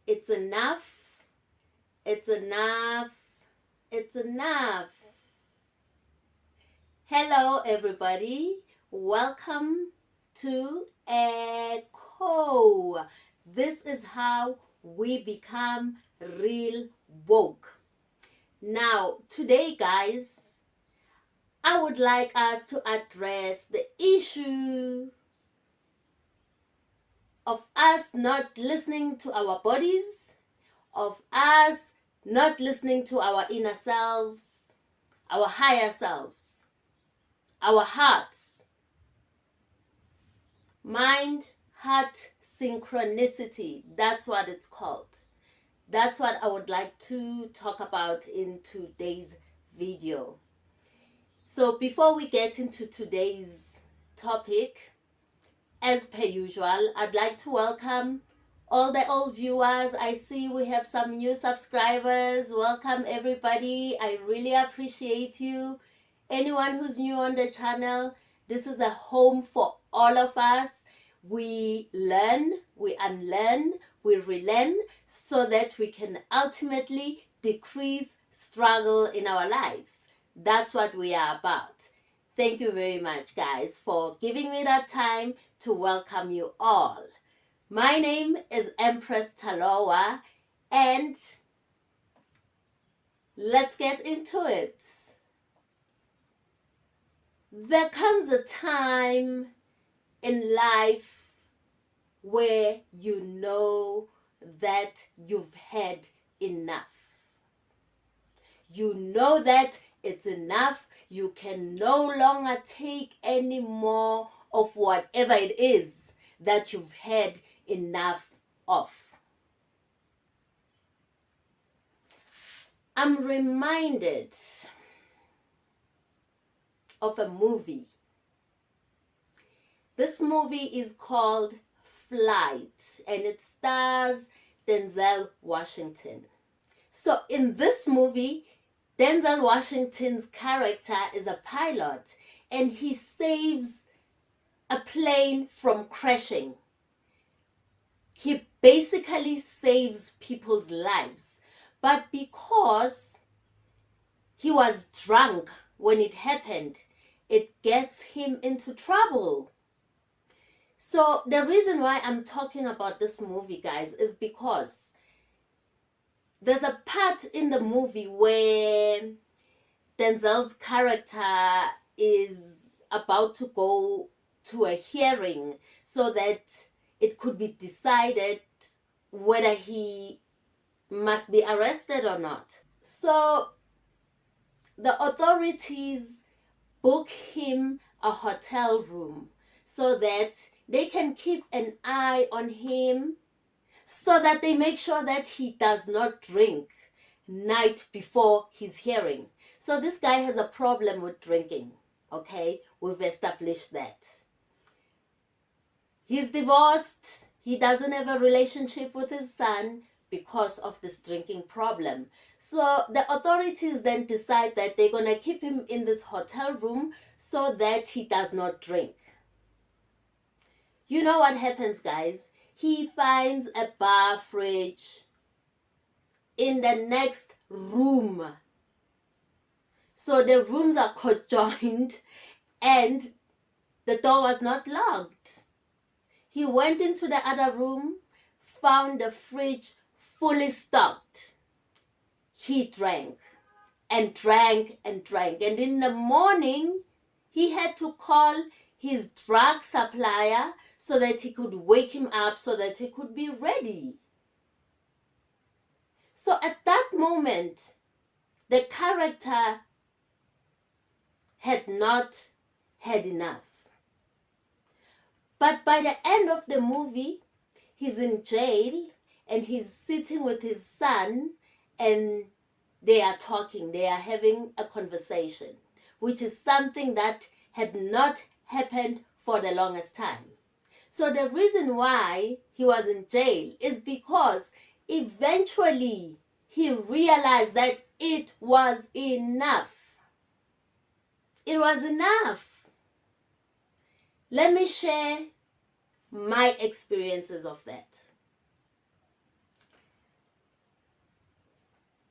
It's enough. It's enough. It's enough. Hello, everybody. Welcome to Echo. This is how we become real woke. Now, today, guys, I would like us to address the issue of us not listening to our bodies, of us not listening to our inner selves, our higher selves, our hearts. Mind, heart synchronicity. That's what it's called. That's what I would like to talk about in today's video. So before we get into today's topic, as per usual, I'd like to welcome all the old viewers. I see we have some new subscribers. Welcome, everybody. I really appreciate you. Anyone who's new on the channel, this is a home for all of us. We learn, we unlearn, we relearn so that we can ultimately decrease struggle in our lives. That's what we are about. Thank you very much, guys, for giving me that time to welcome you all. My name is Empress Talowa, and let's get into it. There comes a time in life where you know that you've had enough. You know that it's enough. You can no longer take any more of whatever it is that you've had enough of. I'm reminded of a movie. This movie is called Flight, and it stars Denzel Washington. So in this movie, Denzel Washington's character is a pilot, and he saves a plane from crashing. He basically saves people's lives. But because he was drunk when it happened, it gets him into trouble. So the reason why I'm talking about this movie, guys, is because there's a part in the movie where Denzel's character is about to go to a hearing so that it could be decided whether he must be arrested or not. So the authorities book him a hotel room so that they can keep an eye on him, so that they make sure that he does not drink night before his hearing. So this guy has a problem with drinking, okay? We've established that. He's divorced. He doesn't have a relationship with his son because of this drinking problem. So the authorities then decide that they're going to keep him in this hotel room so that he does not drink. You know what happens, guys? He finds a bar fridge in the next room. So the rooms are conjoined and the door was not locked. He went into the other room, found the fridge fully stocked. He drank and drank and drank. And in the morning, he had to call his drug supplier so that he could wake him up so that he could be ready. So at that moment, the character had not had enough. But by the end of the movie, he's in jail and he's sitting with his son and they are talking, they are having a conversation, which is something that had not happened for the longest time. So the reason why he was in jail is because eventually he realized that it was enough. It was enough. Let me share my experiences of that.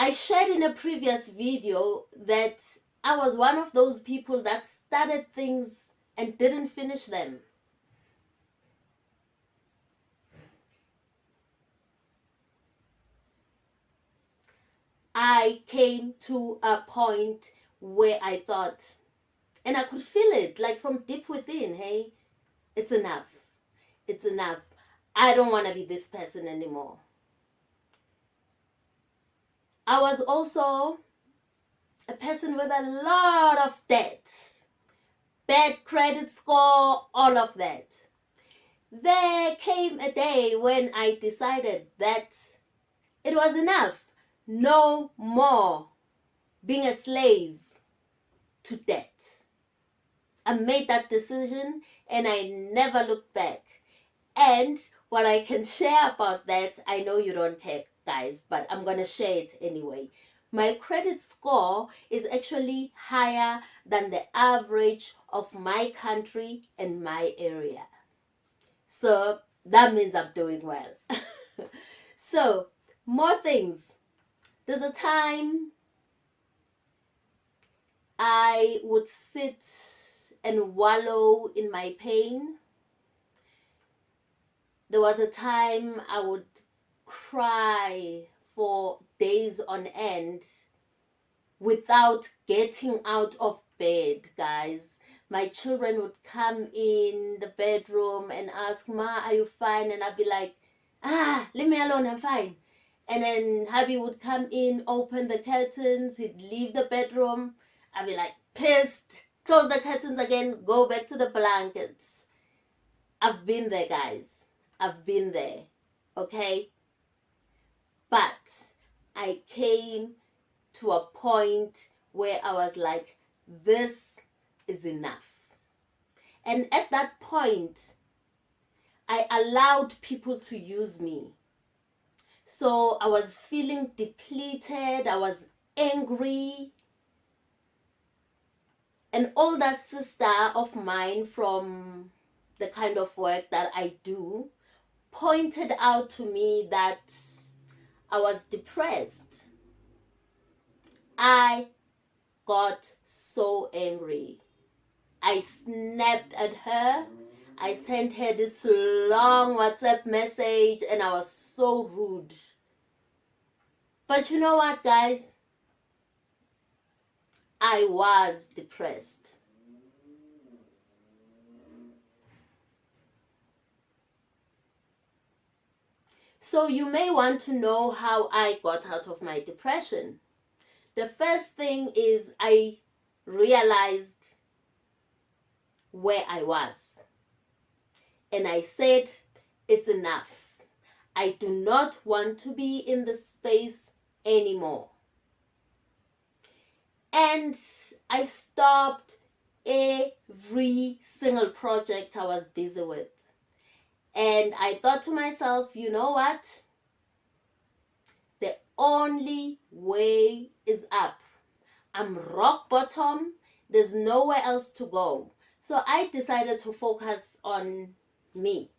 I shared in a previous video that I was one of those people that started things and didn't finish them. I came to a point where I thought, and I could feel it like from deep within, hey, it's enough. It's enough. I don't want to be this person anymore. I was also a person with a lot of debt, bad credit score, all of that. There came a day when I decided that it was enough. No more being a slave to debt. I made that decision and I never looked back. And what I can share about that, I know you don't care, guys, but I'm going to share it anyway. My credit score is actually higher than the average of my country and my area. So that means I'm doing well. So, more things. There's a time I would sit and wallow in my pain. There was a time I would cry for days on end without getting out of bed, guys. My children would come in the bedroom and ask, "Ma, are you fine?" And I'd be like, leave me alone, I'm fine. And then hubby would come in, open the curtains, he'd leave the bedroom. I'd be like pissed, close the curtains again, go back to the blankets. I've been there, guys. I've been there, okay? But I came to a point where I was like, this is enough. And at that point, I allowed people to use me. So I was feeling depleted, I was angry. An older sister of mine from the kind of work that I do pointed out to me that I was depressed. I got so angry. I snapped at her. I sent her this long WhatsApp message and I was so rude. But you know what, guys? I was depressed. So you may want to know how I got out of my depression. The first thing is I realized where I was. And I said, it's enough. I do not want to be in this space anymore. And I stopped every single project I was busy with. And I thought to myself, you know what? The only way is up. I'm rock bottom. There's nowhere else to go. So I decided to focus on me.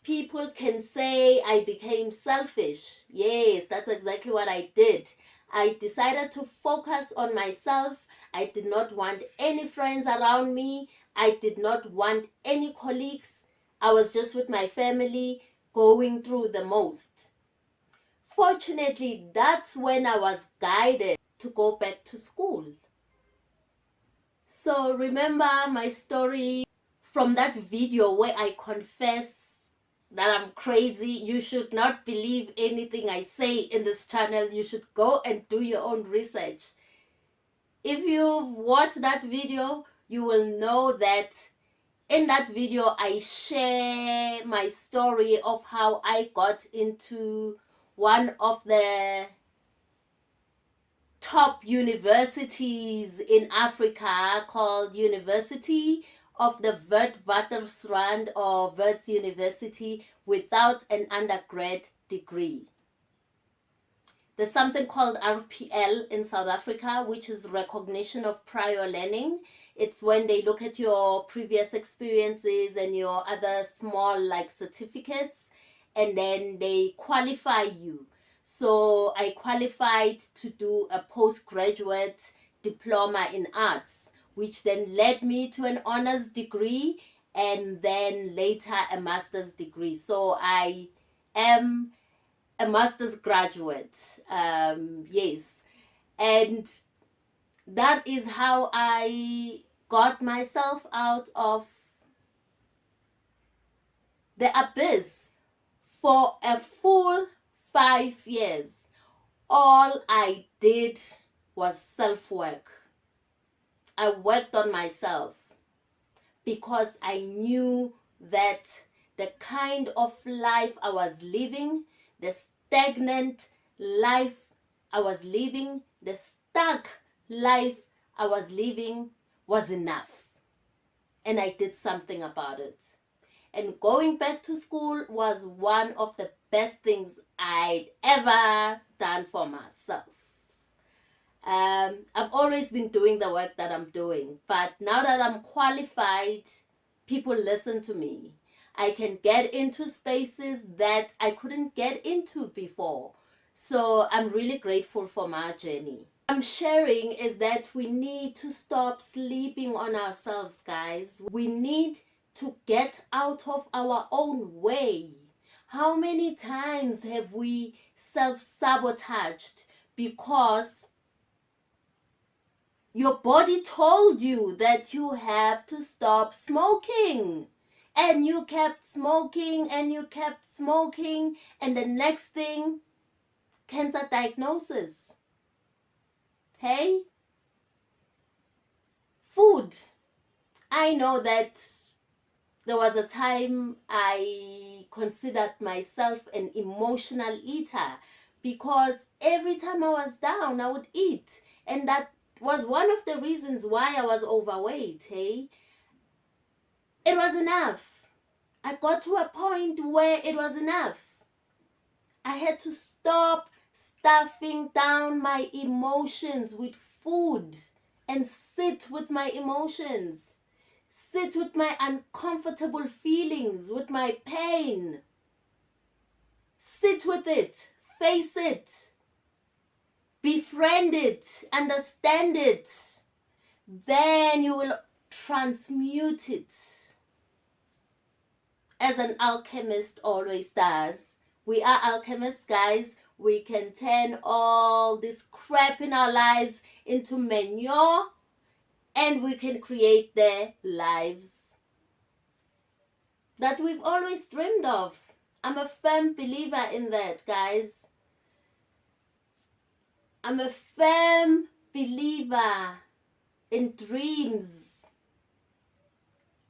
People can say I became selfish. Yes, that's exactly what I did. I decided to focus on myself. I did not want any friends around me. I did not want any colleagues. I was just with my family going through the most. Fortunately, that's when I was guided to go back to school. So remember my story from that video where I confess that I'm crazy. You should not believe anything I say in this channel. You should go and do your own research. If you've watched that video, you will know that in that video I share my story of how I got into one of the top universities in Africa called University of the Witwatersrand, or Wits University, without an undergrad degree. There's something called RPL in South Africa, which is recognition of prior learning. It's when they look at your previous experiences and your other small like certificates, and then they qualify you. So I qualified to do a postgraduate diploma in arts, which then led me to an honors degree and then later a master's degree. So I am a master's graduate. Yes. And that is how I got myself out of the abyss. For a full 5 years, all I did was self-work. I worked on myself because I knew that the kind of life I was living, the stagnant life I was living, the stuck life I was living was enough. And I did something about it. And going back to school was one of the best things I'd ever done for myself. I've always been doing the work that I'm doing, but now that I'm qualified, people listen to me. I can get into spaces that I couldn't get into before. So I'm really grateful for my journey. I'm sharing is that we need to stop sleeping on ourselves, guys. We need to get out of our own way. How many times have we self-sabotaged because your body told you that you have to stop smoking, and you kept smoking and you kept smoking, and the next thing, cancer diagnosis. Hey? Food. I know that there was a time I considered myself an emotional eater because every time I was down, I would eat. And that was one of the reasons why I was overweight, hey? It was enough. I got to a point where it was enough. I had to stop stuffing down my emotions with food and sit with my emotions. Sit with my uncomfortable feelings, with my pain. Sit with it. Face it. Befriend it. Understand it. Then you will transmute it. As an alchemist always does. We are alchemists, guys. We can turn all this crap in our lives into manure, and we can create the lives that we've always dreamed of. I'm a firm believer in that, guys. I'm a firm believer in dreams.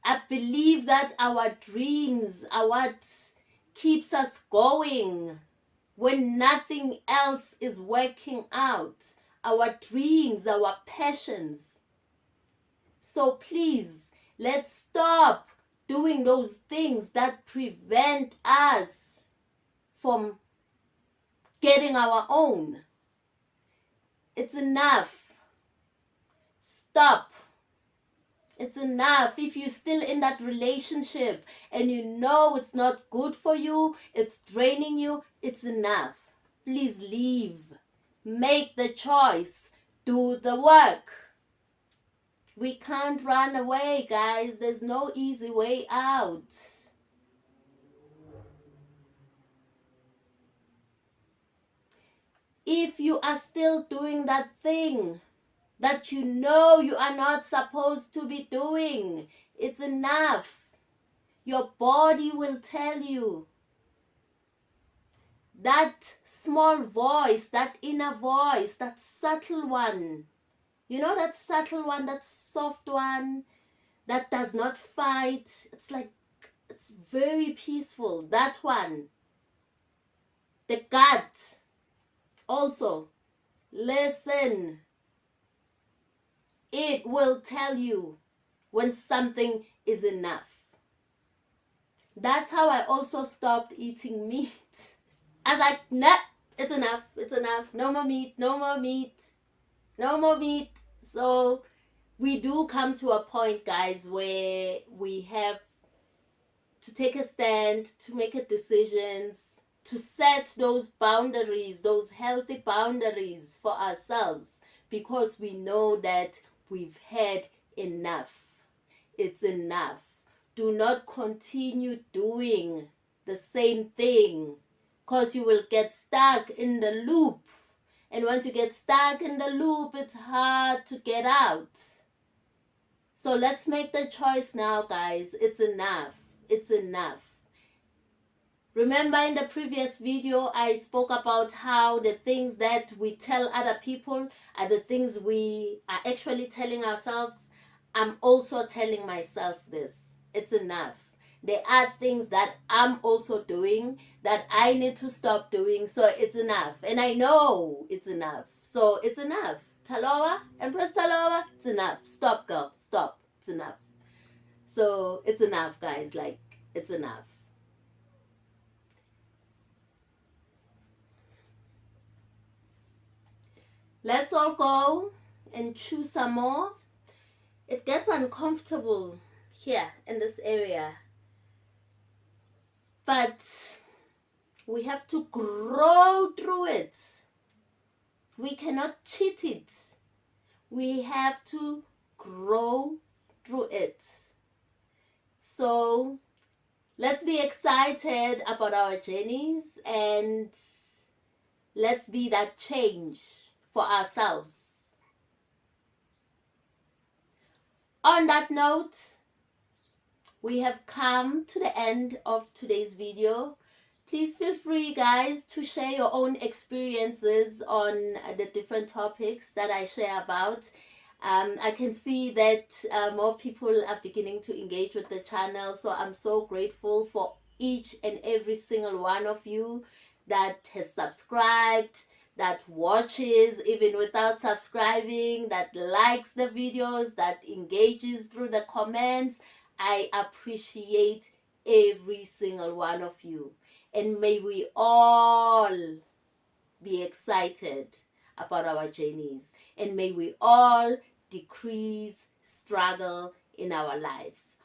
I believe that our dreams are what keeps us going when nothing else is working out. Our dreams, our passions. So please, let's stop doing those things that prevent us from getting our own. It's enough. Stop. It's enough. If you're still in that relationship and you know it's not good for you, it's draining you, it's enough. Please leave. Make the choice. Do the work. We can't run away, guys. There's no easy way out. If you are still doing that thing that you know you are not supposed to be doing, it's enough. Your body will tell you. That small voice, that inner voice, that subtle one. You know that subtle one, that soft one that does not fight. It's like, it's very peaceful. That one. The gut. Also, listen. It will tell you when something is enough. That's how I also stopped eating meat. I was like, nah, it's enough, it's enough. No more meat, no more meat, no more meat. So we do come to a point, guys, where we have to take a stand, to make a decisions, to set those boundaries, those healthy boundaries for ourselves, because we know that we've had enough. It's enough. Do not continue doing the same thing, because you will get stuck in the loop. And once you get stuck in the loop, it's hard to get out. So let's make the choice now, guys. It's enough. It's enough. Remember in the previous video, I spoke about how the things that we tell other people are the things we are actually telling ourselves. I'm also telling myself this. It's enough. There are things that I'm also doing that I need to stop doing. So it's enough. And I know it's enough. So it's enough. Taloa, Empress Taloa, it's enough. Stop, girl. Stop. It's enough. So it's enough, guys. Like, it's enough. Let's all go and chew some more. It gets uncomfortable here in this area. But we have to grow through it. We cannot cheat it. We have to grow through it. So let's be excited about our journeys and let's be that change for ourselves. On that note, we have come to the end of today's video. Please feel free, guys, to share your own experiences on the different topics that I share about. I can see that more people are beginning to engage with the channel, so I'm so grateful for each and every single one of you that has subscribed, that watches even without subscribing, that likes the videos, that engages through the comments. I appreciate every single one of you. And may we all be excited about our journeys. And may we all decrease struggle in our lives.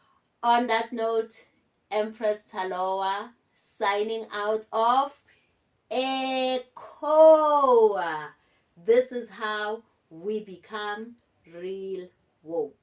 On that note, Empress Taloa signing out of Echo. This is how we become real woke.